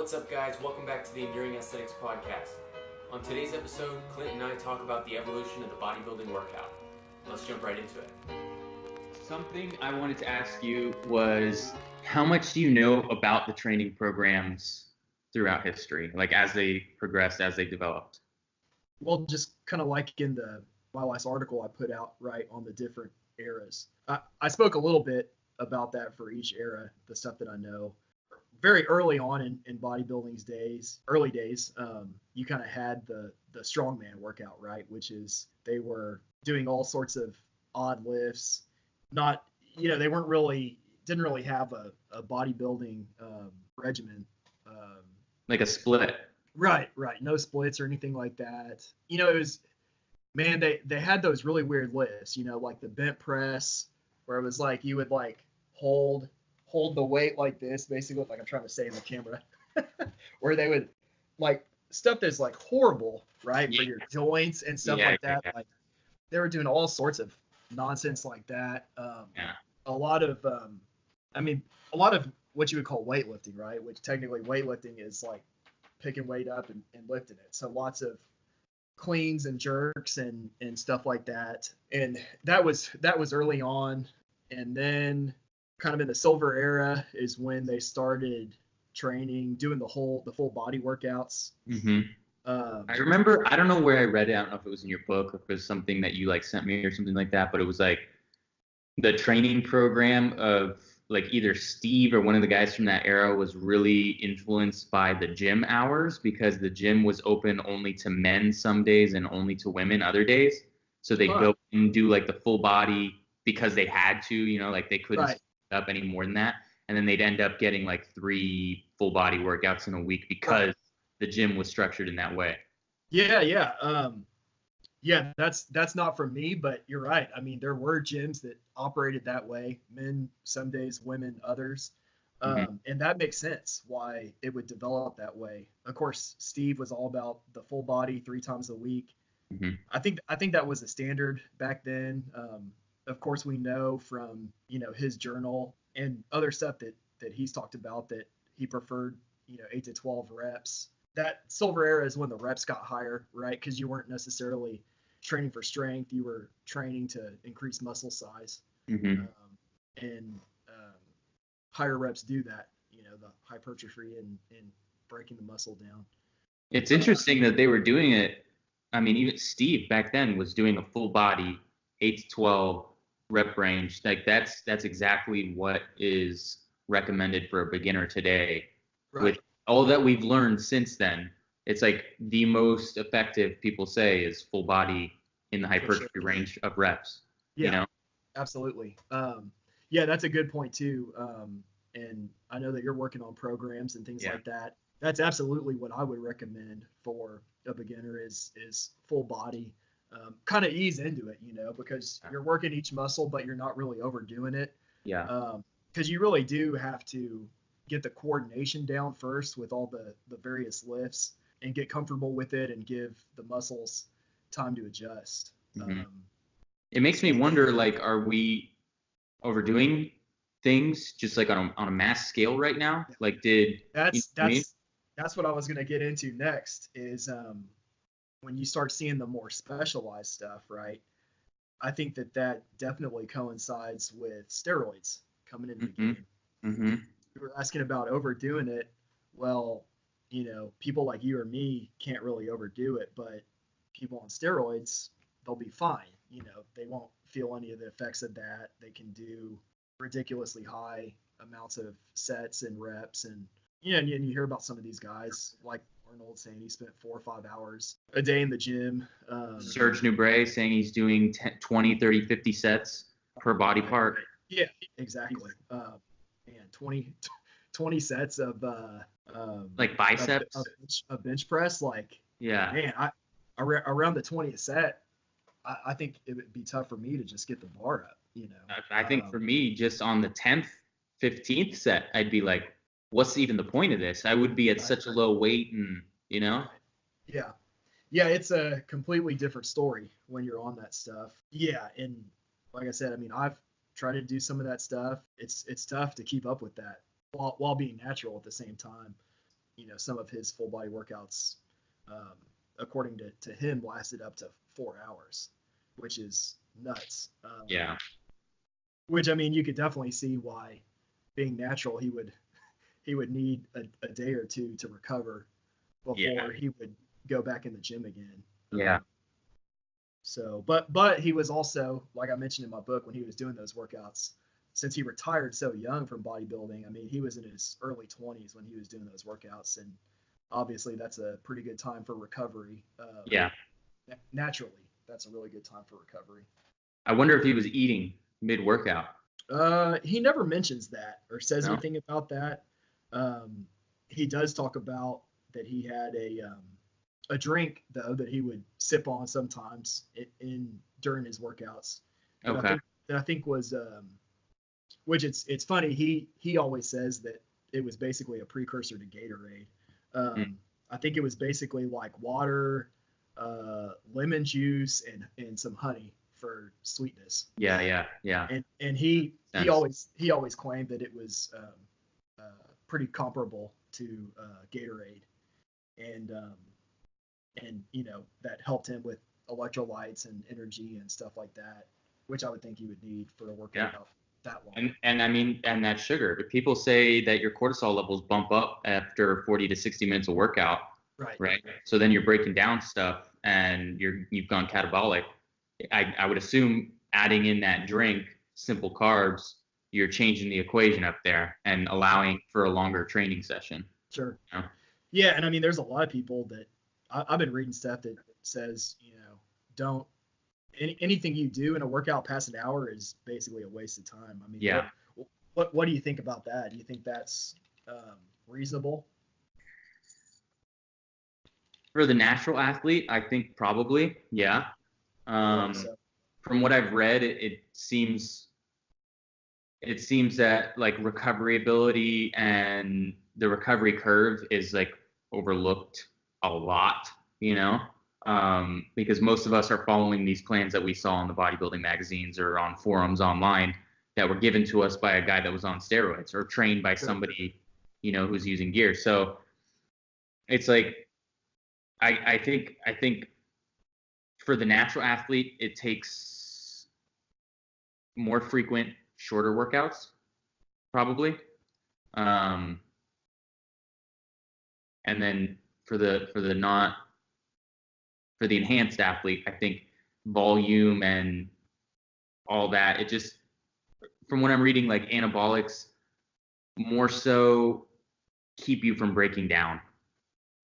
What's up, guys? Welcome back to the Enduring Aesthetics Podcast. On today's episode, Clint and I talk about the evolution of the bodybuilding workout. Let's jump right into it. Something I wanted to ask you was, how much do you know about the training programs throughout history, like as they progressed, as they developed? Well, just kind of like in my last article I put out, right, on the different eras. I spoke a little bit about that for each era, the stuff that I know. Very early on in bodybuilding's early days, you kind of had the strongman workout, right, which is they were doing all sorts of odd lifts. Not, they didn't really have a bodybuilding regimen. Like a split. Right. No splits or anything like that. It was, man, they had those really weird lifts, like the bent press, where it was like you would like hold the weight like this, basically, like I'm trying to say in the camera, where they would like stuff that's like horrible, right, for your joints and stuff like that. Like they were doing all sorts of nonsense like that. A lot of what you would call weightlifting, right, which technically weightlifting is like picking weight up and lifting it. So lots of cleans and jerks and stuff like that. And that was early on. And then kind of in the silver era is when they started training, doing the full body workouts. Mm-hmm. I remember, I don't know where I read it. I don't know if it was in your book or if it was something that you like sent me or something like that, but it was like the training program of like either Steve or one of the guys from that era was really influenced by the gym hours, because the gym was open only to men some days and only to women other days. So they'd go and do like the full body because they had to, like they couldn't up any more than that. And then they'd end up getting like 3 full body workouts in a week because the gym was structured in that way. Yeah. That's not for me, but you're right. I mean, there were gyms that operated that way, men some days, women others. And that makes sense why it would develop that way. Of course, Steve was all about the full body 3 times a week. Mm-hmm. I think that was a standard back then. Of course, we know from, his journal and other stuff that he's talked about that he preferred, 8 to 12 reps. That silver era is when the reps got higher, right? Because you weren't necessarily training for strength, you were training to increase muscle size. Mm-hmm. And higher reps do that, the hypertrophy and breaking the muscle down. It's interesting that they were doing it. I mean, even Steve back then was doing a full body 8 to 12 rep range. Like that's exactly what is recommended for a beginner today. Right. With all that we've learned since then, it's like the most effective, people say, is full body in the hypertrophy range of reps. Yeah, absolutely. Yeah, that's a good point too. And I know that you're working on programs and things like that. That's absolutely what I would recommend for a beginner is full body. Kind of ease into it, because you're working each muscle, but you're not really overdoing it. Yeah. Because you really do have to get the coordination down first with all the various lifts and get comfortable with it and give the muscles time to adjust. Mm-hmm. It makes me wonder, like, are we overdoing things just like on a mass scale right now? Like, that's what I was going to get into next is when you start seeing the more specialized stuff, right? I think that definitely coincides with steroids coming into the game. Mm-hmm. You were asking about overdoing it. Well, people like you or me can't really overdo it, but people on steroids, they'll be fine. They won't feel any of the effects of that. They can do ridiculously high amounts of sets and reps. And, and you hear about some of these guys like Arnold saying he spent 4 or 5 hours a day in the gym. Serge Nubret saying he's doing 20, 30, 50 sets per body part. Yeah, exactly. 20 sets of like biceps, a bench press. Like, man, around the 20th set, I think it would be tough for me to just get the bar up. I think for me, just on the 10th, 15th set, I'd be like, what's even the point of this? I would be at such a low weight, and Yeah, it's a completely different story when you're on that stuff. Yeah, and like I said, I mean, I've tried to do some of that stuff. It's tough to keep up with that while being natural at the same time. some of his full body workouts, according to him, lasted up to 4 hours, which is nuts. Yeah. Which, I mean, you could definitely see why, being natural, he would need a day or two to recover before he would go back in the gym again. Yeah. So, but he was also, like I mentioned in my book, when he was doing those workouts, since he retired so young from bodybuilding, I mean, he was in his early 20s when he was doing those workouts, and obviously that's a pretty good time for recovery. Naturally, that's a really good time for recovery. I wonder if he was eating mid-workout. He never mentions that or says anything about that. He does talk about that he had a drink, though, that he would sip on sometimes during his workouts. Okay. That I think was, which it's funny. He always says that it was basically a precursor to Gatorade. I think it was basically like water, lemon juice, and some honey for sweetness. Yeah. And he always claimed that it was pretty comparable to Gatorade, and that helped him with electrolytes and energy and stuff like that, which I would think you would need for a workout that long. And I mean, and that sugar. People say that your cortisol levels bump up after 40 to 60 minutes of workout. Right. So then you're breaking down stuff and you've gone catabolic. I would assume adding in that drink, simple carbs, you're changing the equation up there and allowing for a longer training session. Sure. Yeah, and I mean, there's a lot of people that I've been reading stuff that says, don't anything you do in a workout past an hour is basically a waste of time. I mean, what do you think about that? Do you think that's reasonable? For the natural athlete, I think probably, yeah. From what I've read, it seems that like recovery ability and the recovery curve is like overlooked a lot, because most of us are following these plans that we saw in the bodybuilding magazines or on forums online that were given to us by a guy that was on steroids or trained by somebody, who's using gear. So it's like, I think for the natural athlete, it takes more frequent, shorter workouts, probably. And then for the enhanced athlete, I think volume and all that, it just, from what I'm reading, like anabolics more so keep you from breaking down.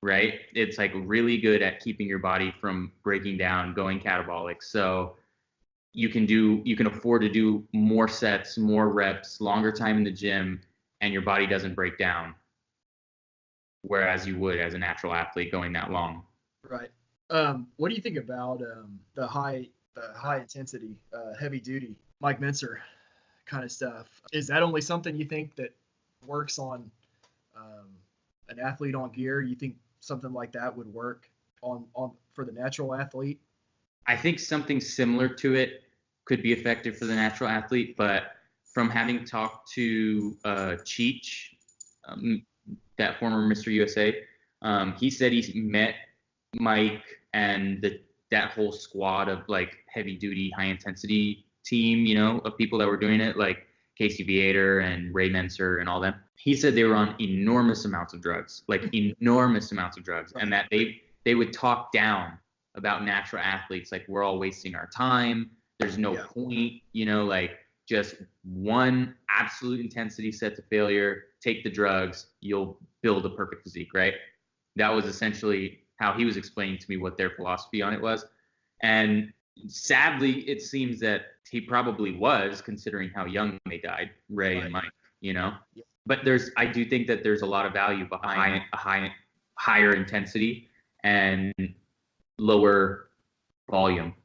Right? It's like really good at keeping your body from breaking down, going catabolic. So you can afford to do more sets, more reps, longer time in the gym, and your body doesn't break down. Whereas you would as a natural athlete going that long. Right. What do you think about the high intensity, heavy duty, Mike Menser kind of stuff? Is that only something you think that works on an athlete on gear? You think something like that would work on for the natural athlete? I think something similar to it could be effective for the natural athlete, but from having talked to Cheech, that former Mr. USA, he said he met Mike and that whole squad of like heavy duty, high intensity team, of people that were doing it, like Casey Viator and Ray Menser and all them. He said they were on enormous amounts of drugs, and that they would talk down about natural athletes, like we're all wasting our time. There's no point, like just one absolute intensity set to failure, take the drugs, you'll build a perfect physique, right? That was essentially how he was explaining to me what their philosophy on it was. And sadly, it seems that he probably was, considering how young they died, Ray and Mike, Yeah. But I do think that there's a lot of value behind a higher intensity and lower volume.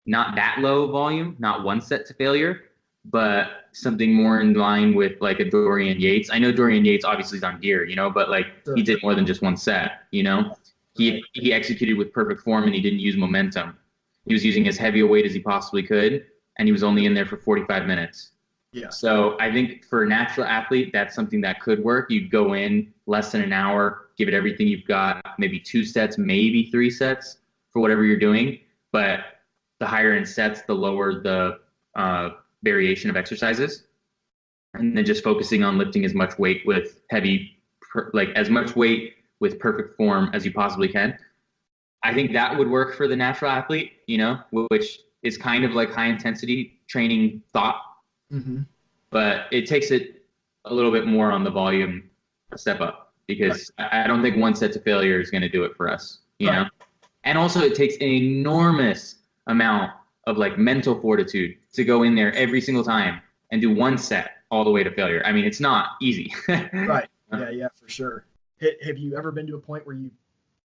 Not that low volume, not one set to failure, but something more in line with like a Dorian Yates. I know Dorian Yates obviously is on gear, but like he did more than just one set, He executed with perfect form and he didn't use momentum. He was using as heavy a weight as he possibly could, and he was only in there for 45 minutes. Yeah. So I think for a natural athlete, that's something that could work. You'd go in less than an hour, give it everything you've got, maybe 2 sets, maybe 3 sets for whatever you're doing. But the higher in sets, the lower the variation of exercises. And then just focusing on lifting as much weight with as much weight with perfect form as you possibly can. I think that would work for the natural athlete, which is kind of like high intensity training thought. Mm-hmm. But it takes it a little bit more on the volume step up, because I don't think 1 set to failure is going to do it for us, you know? And also it takes an enormous amount of like mental fortitude to go in there every single time and do 1 set all the way to failure. I mean, it's not easy. Right. Yeah, for sure. Have you ever been to a point where you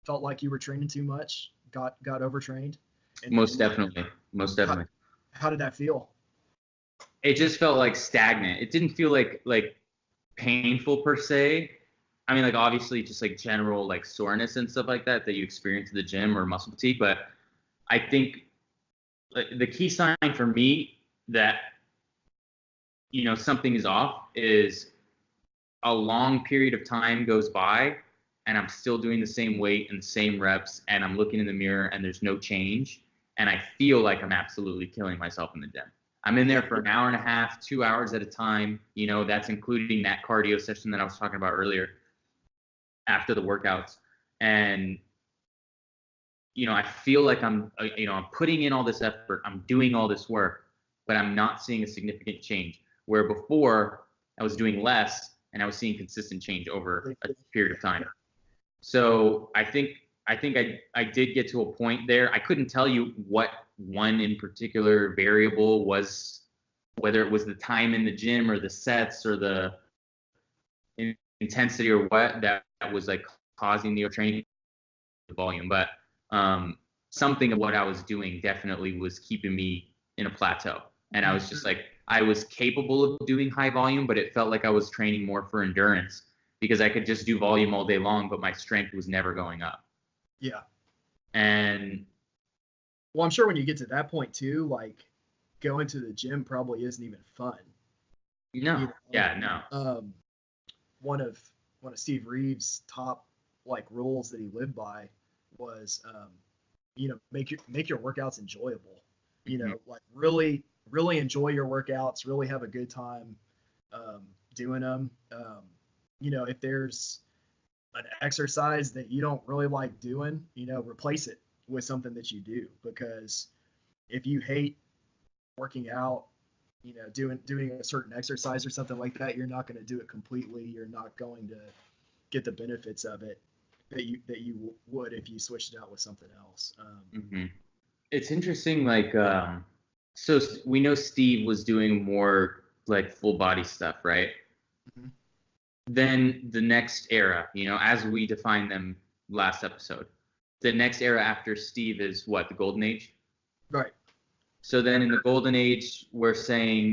felt like you were training too much, got overtrained? Most definitely. How did that feel? It just felt like stagnant. It didn't feel like painful per se. I mean, like obviously just like general like soreness and stuff like that you experience at the gym or muscle fatigue. But I think the key sign for me that, something is off is a long period of time goes by and I'm still doing the same weight and the same reps and I'm looking in the mirror and there's no change. And I feel like I'm absolutely killing myself in the gym. I'm in there for an hour and a half, 2 hours at a time. That's including that cardio session that I was talking about earlier after the workouts. And, I feel like I'm putting in all this effort. I'm doing all this work, but I'm not seeing a significant change. Where before I was doing less and I was seeing consistent change over a period of time. So I think I did get to a point there. I couldn't tell you what one in particular variable was, whether it was the time in the gym or the sets or the intensity or what that was like causing the training volume. But something of what I was doing definitely was keeping me in a plateau. And I was just like, I was capable of doing high volume, but it felt like I was training more for endurance because I could just do volume all day long, but my strength was never going up. Yeah. And well, I'm sure when you get to that point too, like going to the gym probably isn't even fun. No. Yeah, no. One of Steve Reeves' top like rules that he lived by was make your workouts enjoyable. Like really enjoy your workouts, really have a good time doing them. If there's an exercise that you don't really like doing, replace it with something that you do, because if you hate working out, doing a certain exercise or something like that, you're not going to do it completely. You're not going to get the benefits of it that you would if you switched it out with something else. It's interesting, like so we know Steve was doing more like full body stuff, right? Mm-hmm. Then the next era, as we defined them last episode, the next era after Steve is what, the golden age? Right. So then in the golden age, we're saying,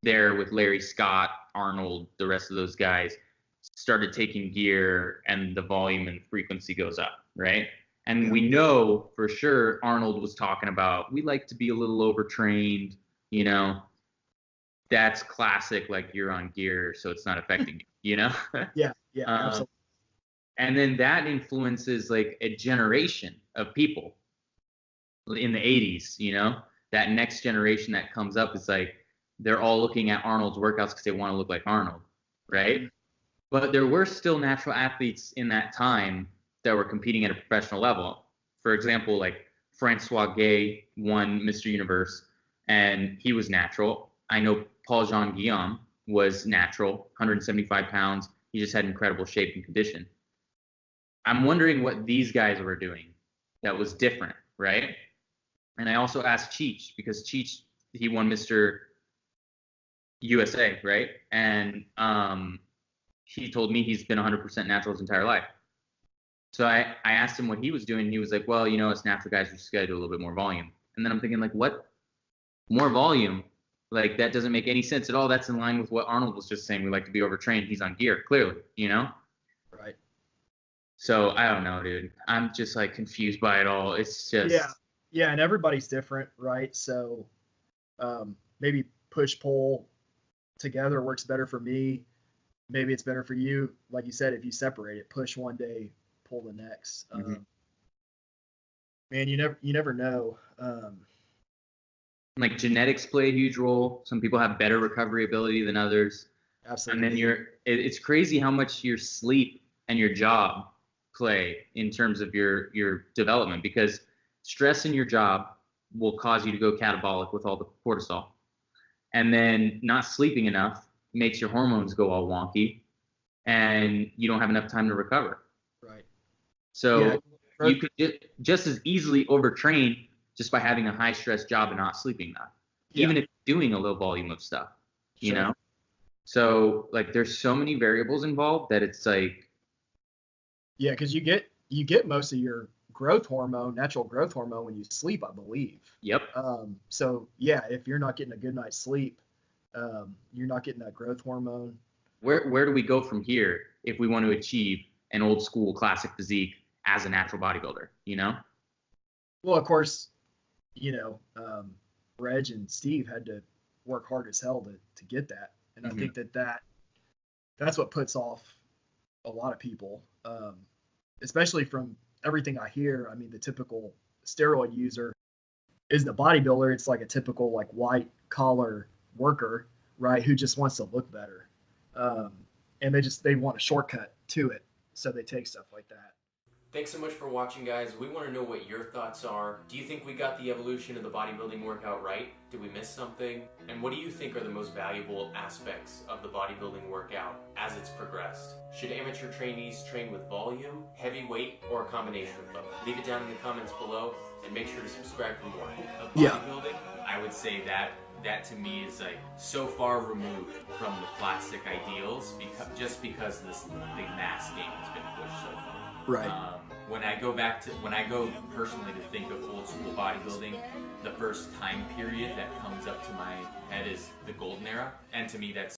there with Larry Scott, Arnold, the rest of those guys started taking gear and the volume and frequency goes up, right? And we know for sure Arnold was talking about, we like to be a little overtrained, that's classic, like you're on gear, so it's not affecting you, Yeah, absolutely. And then that influences like a generation of people in the 80s, that next generation that comes up is like, they're all looking at Arnold's workouts because they want to look like Arnold, right? Mm-hmm. But there were still natural athletes in that time that were competing at a professional level. For example, like Francois Gay won Mr. Universe, and he was natural. I know Paul Jean Guillaume was natural, 175 pounds. He just had incredible shape and condition. I'm wondering what these guys were doing that was different, right? And I also asked Cheech, because Cheech, he won Mr. USA, right? And he told me he's been 100% natural his entire life. So I asked him what he was doing, and he was like, well, us natural guys, we just got to do a little bit more volume. And then I'm thinking, like, what? More volume? Like, that doesn't make any sense at all. That's in line with what Arnold was just saying. We like to be overtrained. He's on gear, clearly, Right. So I don't know, dude. I'm just like confused by it all. It's just Yeah, and everybody's different, right? So maybe push pull together works better for me. Maybe it's better for you. Like you said, if you separate it, push one day, pull the next. Man, you never know. Like genetics play a huge role. Some people have better recovery ability than others. Absolutely. And then it's crazy how much your sleep and your job play in terms of your development, because stress in your job will cause you to go catabolic with all the cortisol. And then not sleeping enough makes your hormones go all wonky and you don't have enough time to recover. Right. So you could just as easily overtrain just by having a high stress job and not sleeping enough, even if you're doing a low volume of stuff, you know? So like there's so many variables involved that it's like. Yeah, because you get most of your growth hormone, natural growth hormone, when you sleep, I believe. Yep. So yeah, if you're not getting a good night's sleep, you're not getting that growth hormone. Where do we go from here if we want to achieve an old school classic physique as a natural bodybuilder, you know? Well, of course, Reg and Steve had to work hard as hell to get that. And I think that's what puts off a lot of people, especially from everything I hear. I mean, the typical steroid user is the bodybuilder. It's like a typical like white collar worker, right? Who just wants to look better. And they want a shortcut to it. So they take stuff like that. Thanks so much for watching, guys. We want to know what your thoughts are. Do you think we got the evolution of the bodybuilding workout right? Did we miss something? And what do you think are the most valuable aspects of the bodybuilding workout as it's progressed? Should amateur trainees train with volume, heavy weight, or a combination of both? Leave it down in the comments below and make sure to subscribe for more. Of bodybuilding, I would say that to me is like so far removed from the classic ideals because the mass game has been pushed so far. Right. When I go personally to think of old school bodybuilding, the first time period that comes up to my head is the golden era, and to me that's